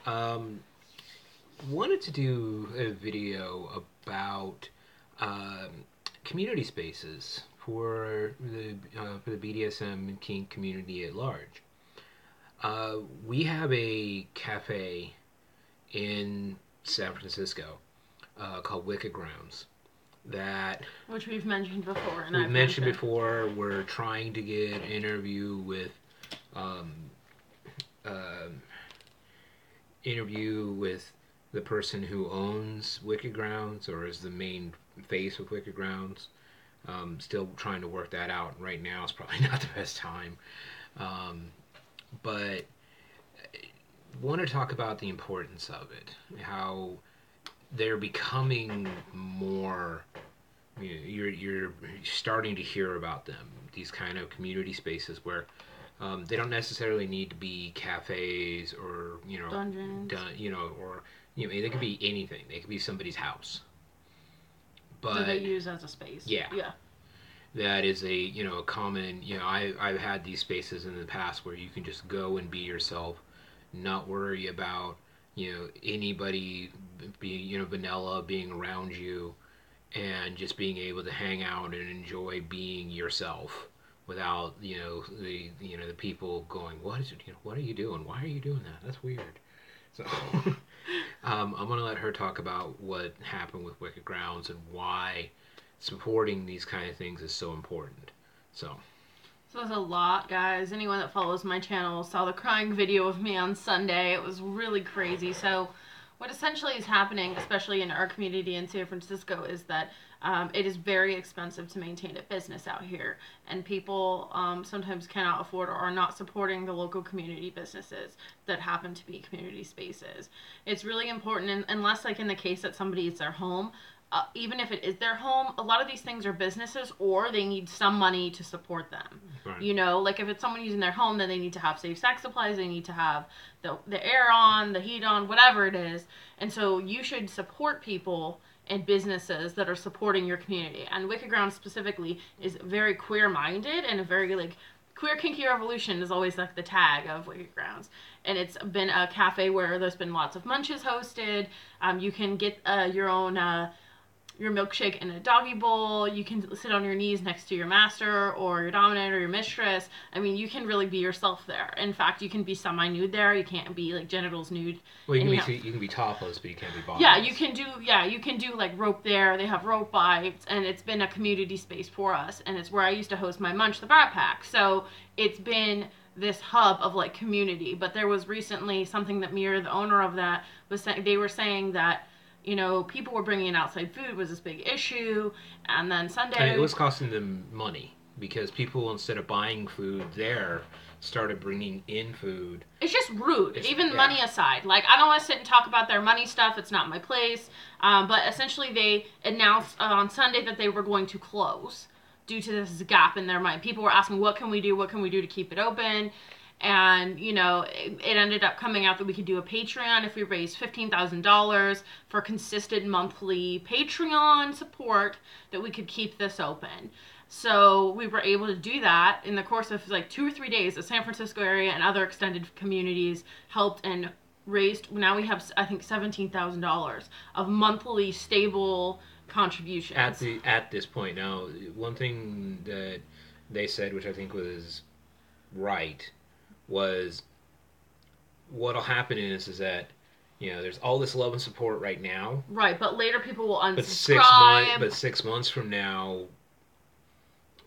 Um, Wanted to do a video about community spaces for the BDSM and kink community at large. We have a cafe in San Francisco called Wicked Grounds that Which we've mentioned before, and we've I've mentioned before. We're trying to get an interview with um, uh, the person who owns Wicked Grounds or is the main face of Wicked Grounds. Still trying to work that out. Right now is probably not the best time. Um, but want to talk about the importance of it. How they're becoming more. You're starting to hear about them. These kind of community spaces where they don't necessarily need to be cafes or dungeons. Or they could be anything. They could be somebody's house. But that they use as a space. Yeah. Yeah. That is a common. I've had these spaces in the past where you can just go and be yourself, not worry about anybody being vanilla being around you, and just being able to hang out and enjoy being yourself without the people going, what is it, what are you doing, why are you doing that, that's weird. So I'm going to let her talk about what happened with Wicked Grounds and why supporting these kind of things is so important. So there's a lot, guys. Anyone that follows my channel saw the crying video of me on Sunday. It was really crazy. So what essentially is happening, especially in our community in San Francisco, is that it is very expensive to maintain a business out here. And people sometimes cannot afford or are not supporting the local community businesses that happen to be community spaces. It's really important, unless like in the case that somebody is their home, even if it is their home, a lot of these things are businesses or they need some money to support them. Right. Like if it's someone using their home, then they need to have safe sex supplies, they need to have the air on, the heat on, whatever it is. And so you should support people and businesses that are supporting your community. And Wicked Ground specifically is very queer-minded and a very like Queer Kinky Revolution is always like the tag of Wicked Grounds. And it's been a cafe where there's been lots of munches hosted. You can get your milkshake in a doggy bowl. You can sit on your knees next to your master or your dominant or your mistress. I mean, you can really be yourself there. In fact, you can be semi-nude there. You can't be like genitals nude. Well, you can be topless, but you can't be bottomless. You can do like rope there. They have rope bites, and it's been a community space for us, and it's where I used to host my Munch the Brat Pack. So it's been this hub of like community. But there was recently something that Mira, the owner of that, was saying. They were saying that people were bringing in outside food was this big issue, and then Sunday... it was costing them money, because people, instead of buying food there, started bringing in food. It's just rude, even money aside. Like, I don't want to sit and talk about their money stuff, it's not my place, but essentially they announced on Sunday that they were going to close due to this gap in their mind. People were asking, what can we do to keep it open? And, it ended up coming out that we could do a Patreon if we raise $15,000 for consistent monthly Patreon support, that we could keep this open. So we were able to do that in the course of like 2 or 3 days. The San Francisco area and other extended communities helped and raised, now we have, I think, $17,000 of monthly stable contributions. At this point. Now, one thing that they said, which I think was right, was what'll happen is that there's all this love and support right now. Right, but later people will unsubscribe. But 6 months from now,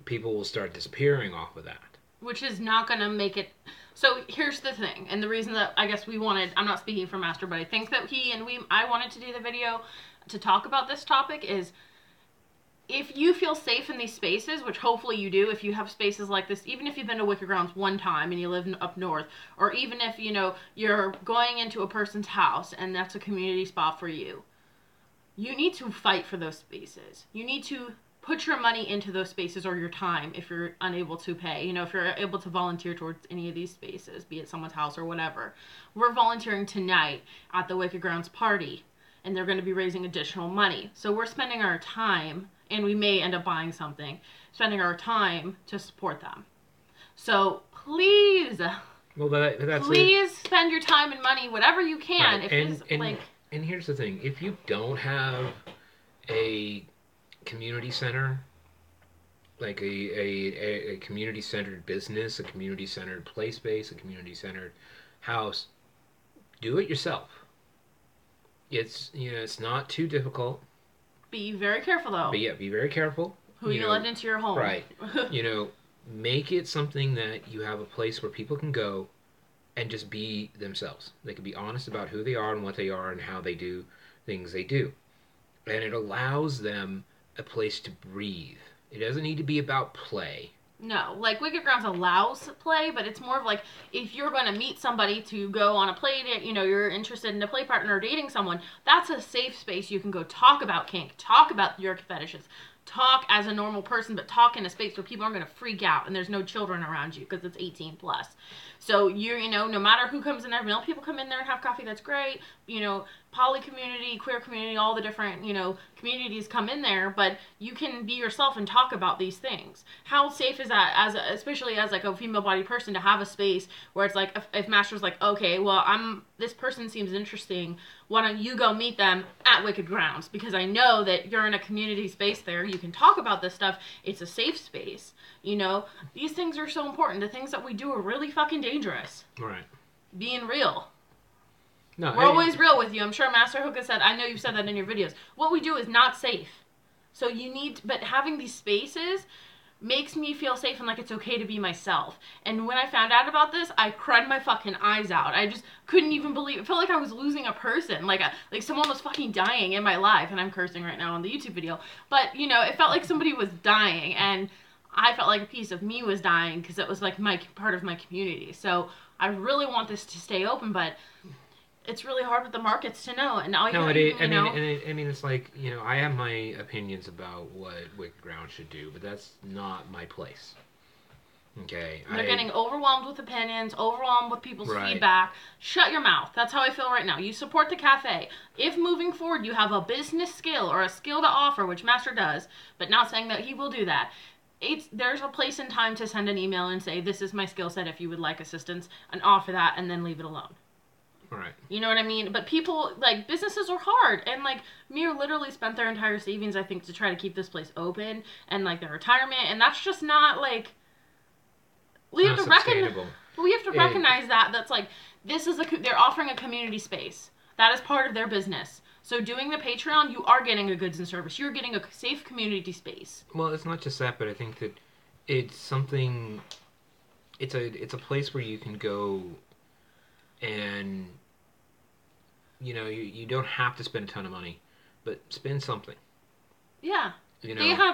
people will start disappearing off of that. Which is not going to make it... So here's the thing, and the reason that I guess we wanted... I'm not speaking for Master, but I think that I wanted to do the video to talk about this topic is... If you feel safe in these spaces, which hopefully you do, if you have spaces like this, even if you've been to Wicked Grounds one time and you live up north, or even if, you're going into a person's house and that's a community spot for you, you need to fight for those spaces. You need to put your money into those spaces, or your time if you're unable to pay. If you're able to volunteer towards any of these spaces, be it someone's house or whatever. We're volunteering tonight at the Wicked Grounds party, and they're going to be raising additional money. So we're spending our time... and we may end up buying something, spending our time to support them. So please Well, that's it. Please spend your time and money, whatever you can. Right. If it's like, And here's the thing: if you don't have a community center, like a community centered business, a community centered play space, a community centered house, do it yourself. It's not too difficult. be very careful though. But yeah, be very careful. Who you let into your home. Right. You know, make it something that you have a place where people can go and just be themselves. They can be honest about who they are and what they are and how they do things they do. And it allows them a place to breathe. It doesn't need to be about play. No, like Wicked Grounds allows play, but it's more of like if you're going to meet somebody to go on a play date, you're interested in a play partner or dating someone, that's a safe space. You can go talk about kink, talk about your fetishes, talk as a normal person, but talk in a space where people aren't going to freak out and there's no children around you because it's 18 plus. So no matter who comes in there, male people come in there and have coffee, that's great. Poly community, queer community, all the different, communities come in there, but you can be yourself and talk about these things. How safe is that, especially as like a female-bodied person, to have a space where it's like, if Master's like, okay, well, this person seems interesting, why don't you go meet them at Wicked Grounds? Because I know that you're in a community space there, you can talk about this stuff, it's a safe space. These things are so important. The things that we do are really fucking dangerous. Right. Being real. No, We're always real with you. I'm sure MasterHook has said, I know you've said that in your videos. What we do is not safe. So but having these spaces makes me feel safe and like it's okay to be myself. And when I found out about this, I cried my fucking eyes out. I just couldn't even believe it. Felt like I was losing a person. Like someone was fucking dying in my life. And I'm cursing right now on the YouTube video. But, it felt like somebody was dying. And I felt like a piece of me was dying because it was like part of my community. So I really want this to stay open, but it's really hard with the markets to know. And all it's like, I have my opinions about what Wicked Ground should do, but that's not my place. Okay. They're getting overwhelmed with opinions, overwhelmed with people's Right. feedback. Shut your mouth. That's how I feel right now. You support the cafe. If moving forward you have a business skill or a skill to offer, which Master does, but not saying that he will do that, there's a place and time to send an email and say, this is my skill set if you would like assistance, and offer that, and then leave it alone. Right. You know what I mean? But people, businesses are hard. And, Mir literally spent their entire savings, I think, to try to keep this place open. And, their retirement. And that's just not, we have to recognize that. That's, they're offering a community space. That is part of their business. So doing the Patreon, you are getting a goods and service. You're getting a safe community space. Well, it's not just that, but I think that it's something... It's a place where you can go and... you don't have to spend a ton of money, but spend something. Yeah.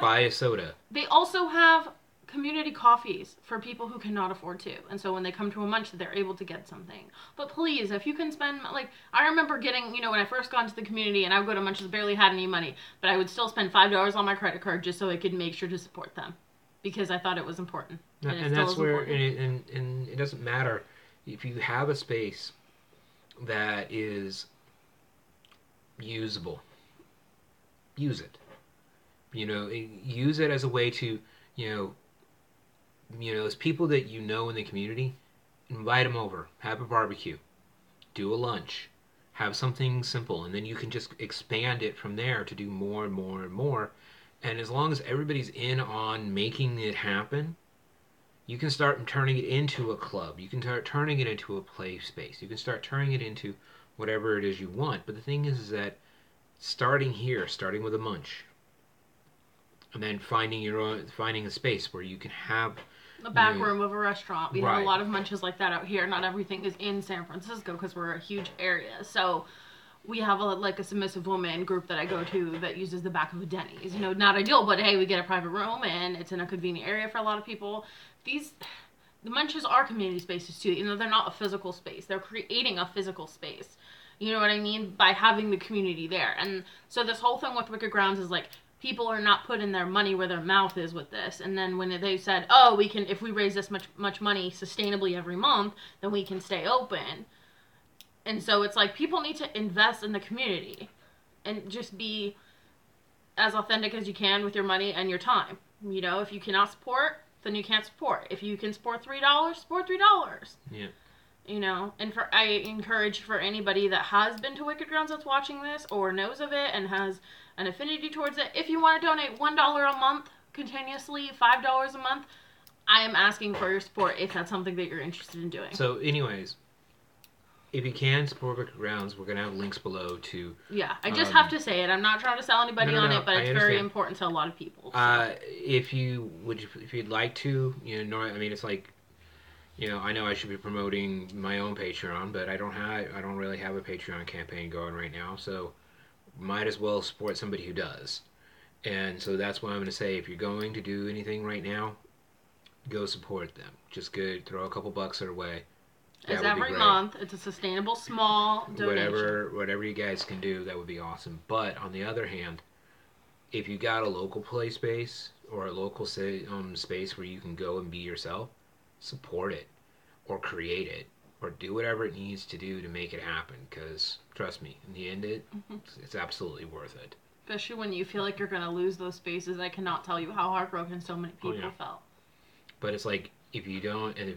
Buy a soda. They also have community coffees for people who cannot afford to. And so when they come to a munch, they're able to get something. But please, if you can spend, I remember getting, when I first got into the community and I would go to munches, barely had any money, but I would still spend $5 on my credit card just so I could make sure to support them. Because I thought it was important. And that's where, and it doesn't matter if you have a space that is usable. Use it. Use it as a way to, those people that in the community, invite them over, have a barbecue, do a lunch, have something simple, and then you can just expand it from there to do more and more and more. And as long as everybody's in on making it happen, you can start turning it into a club. You can start turning it into a play space. You can start turning it into whatever it is you want. But the thing is that starting with a munch, and then finding a space where you can have the back room of a restaurant. We have a lot of munches like that out here. Not everything is in San Francisco because we're a huge area. So we have a submissive woman group that I go to that uses the back of a Denny's. Not ideal, but hey, we get a private room and it's in a convenient area for a lot of people. The munches are community spaces too. They're not a physical space. They're creating a physical space. You know what I mean? By having the community there. And so this whole thing with Wicked Grounds is people are not putting their money where their mouth is with this. And then when they said, oh, we can, if we raise this much money sustainably every month, then we can stay open. And so it's people need to invest in the community and just be as authentic as you can with your money and your time. If you cannot support, then you can't support. If you can support $3, support $3. Yeah. You know, and I encourage for anybody that has been to Wicked Grounds that's watching this or knows of it and has an affinity towards it, if you want to donate $1 a month continuously, $5 a month, I am asking for your support if that's something that you're interested in doing. So, anyways, if you can support Wicked Grounds, we're gonna have links below to. Yeah, I just have to say it. I'm not trying to sell anybody on it, but it's very important to a lot of people. So. If you'd like to, you know, I mean, it's like. You know, I know I should be promoting my own Patreon, but I don't really have a Patreon campaign going right now, so might as well support somebody who does. And so that's why I'm going to say, if you're going to do anything right now, go support them. Just go throw a couple bucks their way. It's every month. It's a sustainable, small donation. Whatever you guys can do, that would be awesome. But on the other hand, if you got a local play space or a local space where you can go and be yourself, support it or create it or do whatever it needs to do to make it happen, because trust me, in the end it's absolutely worth it, especially when you feel like you're going to lose those spaces. I cannot tell you how heartbroken so many people felt. But it's like, if you don't, and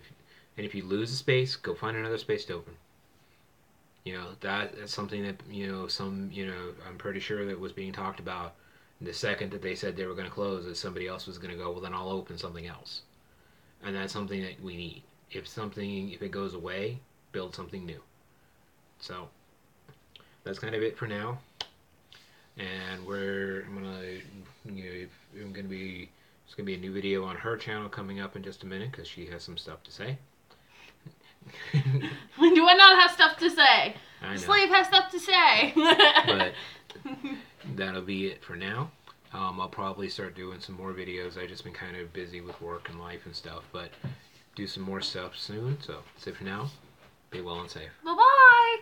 if you lose a space, go find another space to open. You know, that's something that, I'm pretty sure that was being talked about the second that they said they were going to close, that somebody else was going to go, well, then I'll open something else. And that's something that we need. If it goes away, build something new. So that's kind of it for now. And there's gonna be a new video on her channel coming up in just a minute, because she has some stuff to say. Do I not have stuff to say? I know. The slave has stuff to say. But that'll be it for now. I'll probably start doing some more videos. I've just been kind of busy with work and life and stuff, but do some more stuff soon. So that's it for now. Be well and safe. Bye-bye.